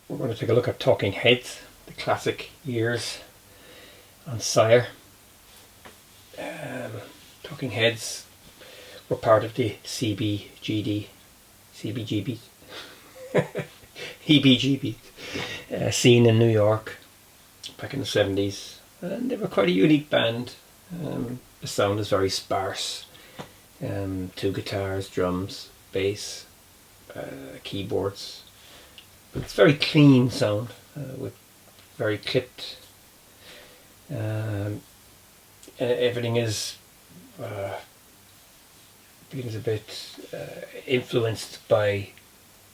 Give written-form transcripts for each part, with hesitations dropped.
We're going to take a look at Talking Heads, the classic years on Sire. Talking Heads were part of the CBGB EBGB scene in New York back in the 70s, and they were quite a unique band. The sound is very sparse. 2 guitars, drums, bass, keyboards. But it's very clean sound with very clipped. Everything is a bit influenced by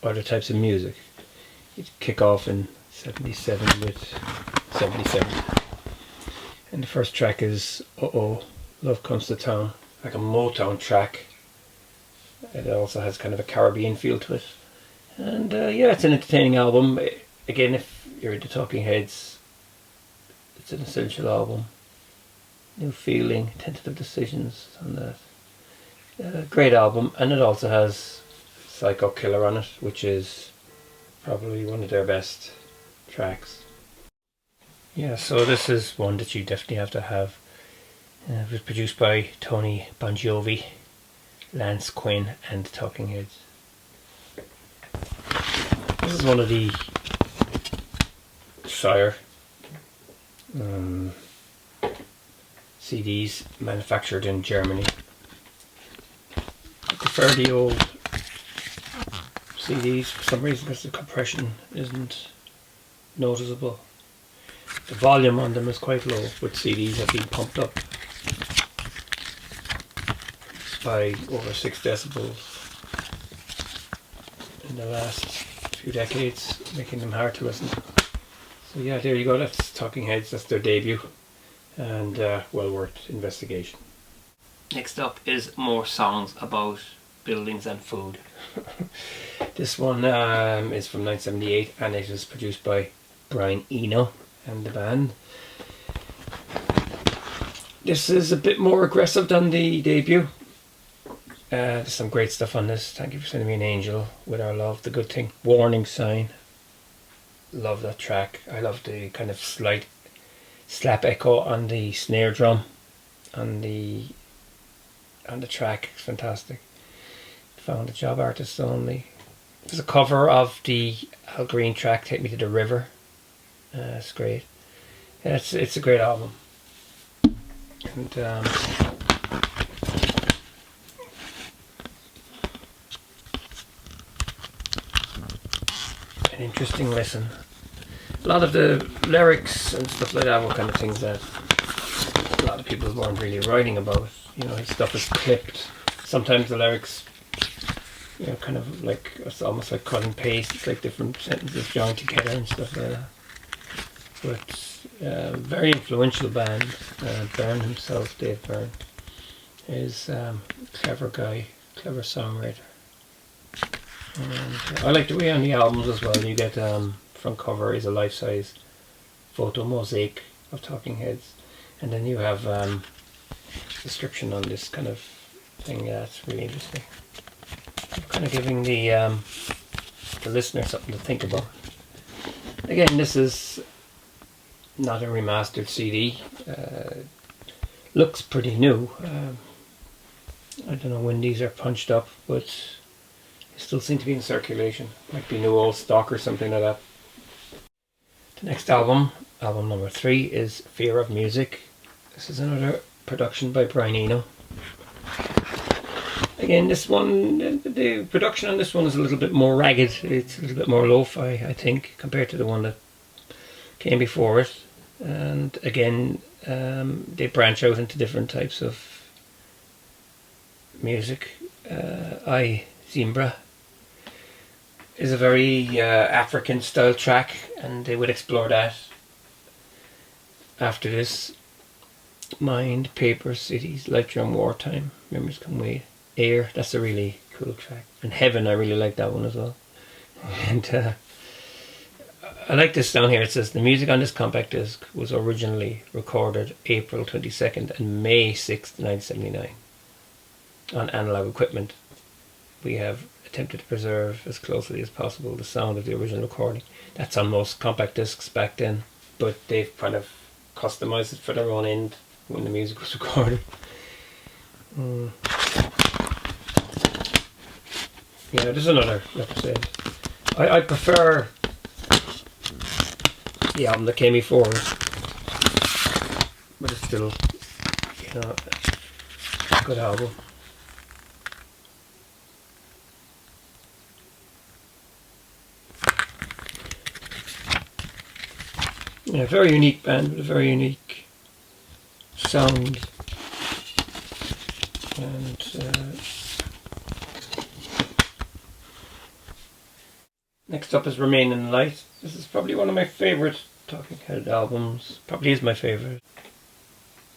other types of music. You kick off in 77 with 77. And the first track is Uh-Oh, Love Comes to Town, like a Motown track. It also has kind of a Caribbean feel to it. And yeah, it's an entertaining album. Again, if you're into Talking Heads, it's an essential album. New Feeling, Tentative Decisions on that. Great album, and it also has Psycho Killer on it, which is probably one of their best tracks. Yeah, so this is one that you definitely have to have. It was produced by Tony Bon Jovi, Lance Quinn and Talking Heads. This is one of the Sire CDs manufactured in Germany. I prefer the old CDs for some reason because the compression isn't noticeable. The volume on them is quite low, but CDs have been pumped up by over 6 decibels in the last few decades, making them hard to listen to. So yeah, there you go, that's Talking Heads, that's their debut, and well worth investigation. Next up is more songs about buildings and food. This one is from 1978 and it is produced by Brian Eno and the band. This is a bit more aggressive than the debut. There's some great stuff on this. Thank You for Sending Me an Angel, With Our Love, The Good Thing, Warning Sign. Love that track. I love the kind of slight slap echo on the snare drum on the track. It's fantastic. Found a Job Artists Only. There's a cover of the Al Green track Take Me to the River. It's great. Yeah, it's a great album. And an interesting listen. A lot of the lyrics and stuff like that were kind of things that a lot of people weren't really writing about. You know, his stuff is clipped. Sometimes the lyrics, you know, kind of like, it's almost like cut and paste. It's like different sentences joined together and stuff like that. But very influential band. Byrne himself, Dave Byrne, is a clever guy, clever songwriter. And I like the way on the albums as well. You get front cover is a life-size photo mosaic of Talking Heads, and then you have description on this kind of thing. That's really interesting. Kind of giving the listener something to think about. Again, this is not a remastered CD. Looks pretty new. I don't know when these are punched up, but they still seem to be in circulation. Might be new old stock or something like that. The next album, album number 3, is Fear of Music. This is another production by Brian Eno. Again, this one, the production on this one is a little bit more ragged. It's a little bit more lo-fi, I think, compared to the one that came before it. And again, they branch out into different types of music. I Zimbra is a very African style track, and they would explore that after this. Mind, Paper, Cities, Life During Wartime, Memories Come Wait, Air, that's a really cool track. And Heaven, I really like that one as well. And I like this down here. It says the music on this compact disc was originally recorded April 22nd and May 6th, 1979 on analog equipment. We have a attempted to preserve as closely as possible the sound of the original recording. That's on most compact discs back then, but they've kind of customized it for their own end when the music was recorded. Yeah, there's another, like I said. I prefer the album that came before it, but it's still, you know, a good album. Yeah, very unique band with a very unique sound, and next up is Remain in the Light. This is probably one of my favourite Talking Head albums, probably is my favourite.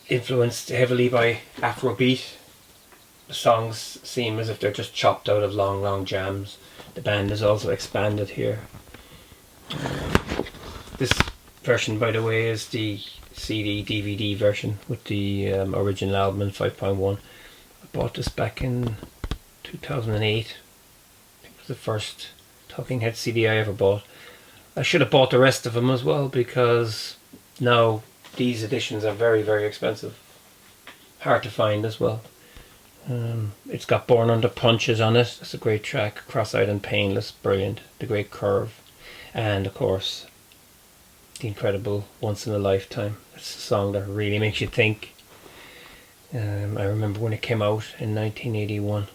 Influenced heavily by Afrobeat. The songs seem as if they're just chopped out of long jams. The band is also expanded here. This version, by the way, is the CD DVD version with the original album in 5.1. I bought this back in 2008. I think it was the first Talking Head CD I ever bought. I should have bought the rest of them as well, because now these editions are very expensive. Hard to find as well. It's got Born Under Punches on it. It's a great track. Cross-Eyed and Painless, brilliant. The Great Curve, and of course the incredible Once in a Lifetime. It's a song that really makes you think. I remember when it came out in 1981,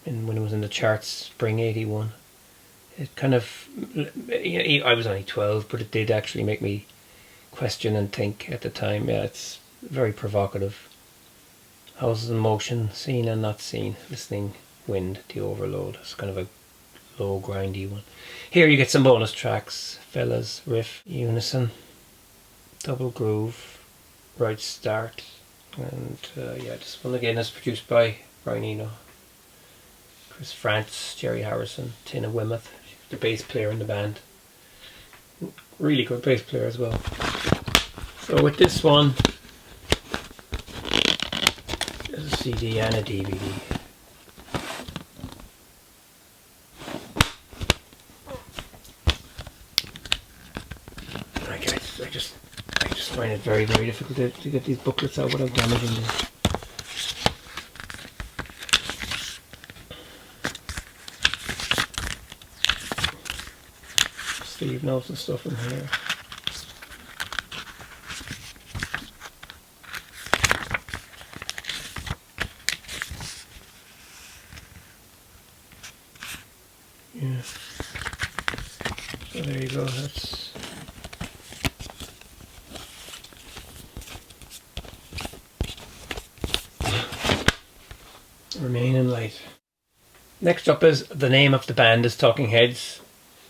and when it was in the charts, spring 81. It kind of, I was only 12, but it did actually make me question and think at the time. Yeah, it's very provocative. Houses in motion, seen and not seen. Listening wind, the overload. It's kind of a low, grindy one. Here you get some bonus tracks. Fellas, riff, unison, double groove, right start. And yeah, this one again is produced by Brian Eno, Chris France, Jerry Harrison, Tina Weymouth, the bass player in the band. Really good bass player as well. So with this one, there's a CD and a DVD. I just find it very difficult to get these booklets out without damaging them. Sleeve notes and stuff in here. Yeah. So there you go, that's Remain in Light. Next up is the name of the band is Talking Heads.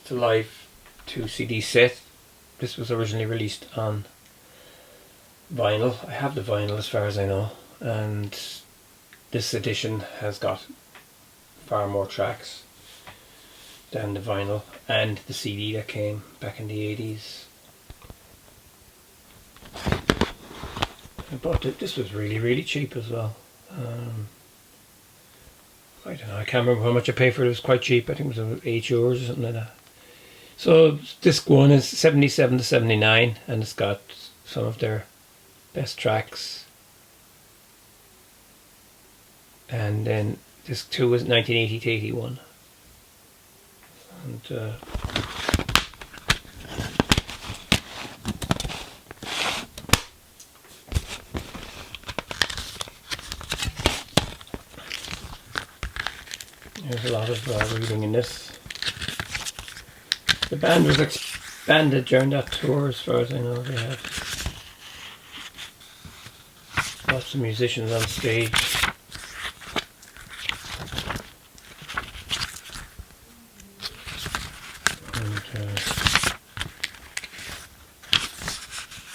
It's a live 2 CD set. This was originally released on vinyl. I have the vinyl as far as I know, and this edition has got far more tracks than the vinyl and the CD that came back in the 80s. I bought it. This was really cheap as well. I don't know, I can't remember how much I paid for it. It was quite cheap. I think it was about €8 or something like that. So disc 1 is 77 to 79, and it's got some of their best tracks. And then disc 2 is 1980 to 81. And there's a lot of reading in this. The band was expanded during that tour, as far as I know. They had lots of musicians on stage.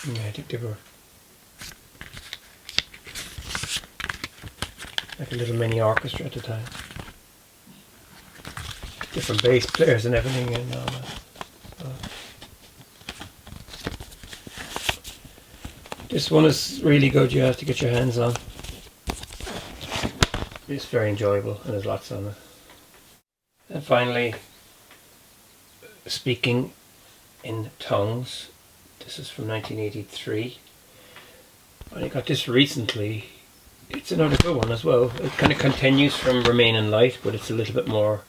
And yeah, I think they were like a little mini orchestra at the time. Different bass players and everything and all that. So this one is really good. You have to get your hands on. It's very enjoyable and there's lots on it. And finally, Speaking in Tongues. This is from 1983. I got this recently. It's another good one as well. It kind of continues from Remain in Light, but it's a little bit more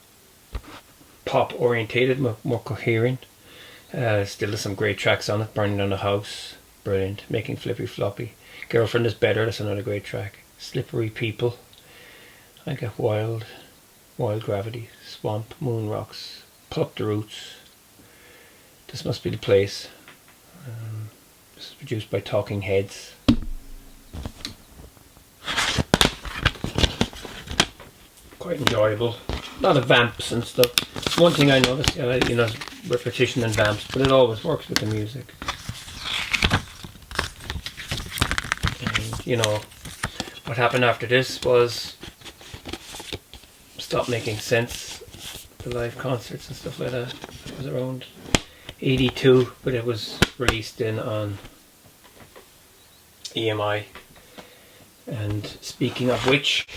pop orientated, more coherent. Still has some great tracks on it. Burning Down a House, brilliant. Making Flippy Floppy. Girlfriend is Better, that's another great track. Slippery People. I got Wild Gravity, Swamp, Moon Rocks, Pluck the Roots. This Must Be the Place. This is produced by Talking Heads. Quite enjoyable. A lot of vamps and stuff. One thing I noticed, repetition and vamps, but it always works with the music. And what happened after this was stopped making sense. The live concerts and stuff like that. It was around 82, but it was released on EMI. And speaking of which,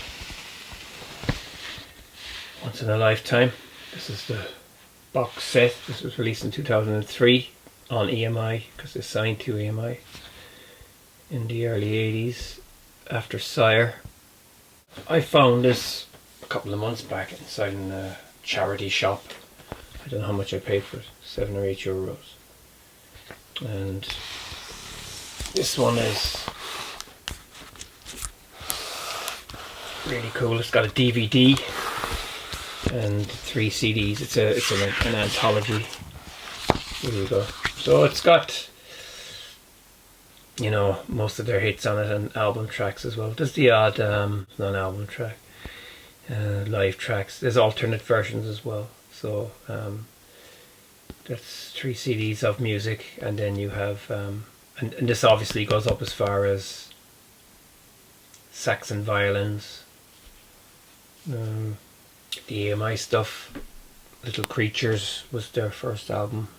Once in a Lifetime. This is the box set. This was released in 2003 on EMI because it's signed to EMI in the early 80s after Sire. I found this a couple of months back inside in a charity shop. I don't know how much I paid for it, €7 or €8. And this one is really cool. It's got a DVD and 3 CDs. It's an anthology. Here we go. So it's got most of their hits on it and album tracks as well. There's the odd non-album track, live tracks. There's alternate versions as well. So that's 3 CDs of music, and then you have and this obviously goes up as far as sax and violins. The EMI stuff. Little Creatures was their first album,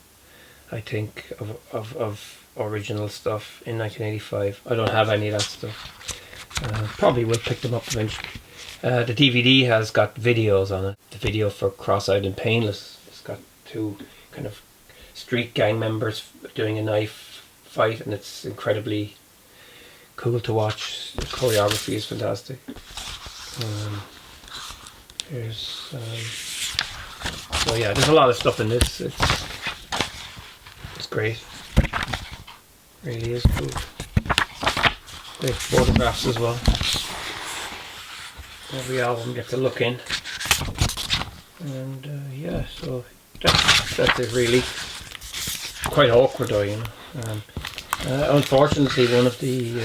I think, of original stuff in 1985. I don't have any of that stuff. Probably will pick them up eventually. The DVD has got videos on it. The video for Cross-Eyed and Painless. It's got 2 kind of street gang members doing a knife fight, and it's incredibly cool to watch. The choreography is fantastic. So yeah, there's a lot of stuff in this. It's great. Really is cool. Great photographs as well. Every album gets a look in. And yeah, so that's it really. Quite awkward though, unfortunately, one of the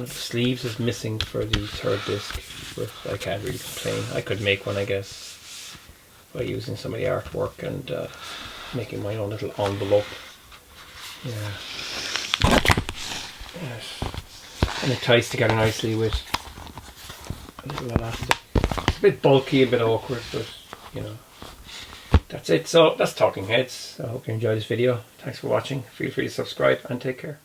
sleeves is missing for the 3rd disc. But I can't really complain. I could make one, I guess, by using some of the artwork and making my own little envelope. Yeah. Yes. And it ties together nicely with a little elastic. It's a bit bulky, a bit awkward, but that's it. So that's Talking Heads. I hope you enjoyed this video. Thanks for watching. Feel free to subscribe and take care.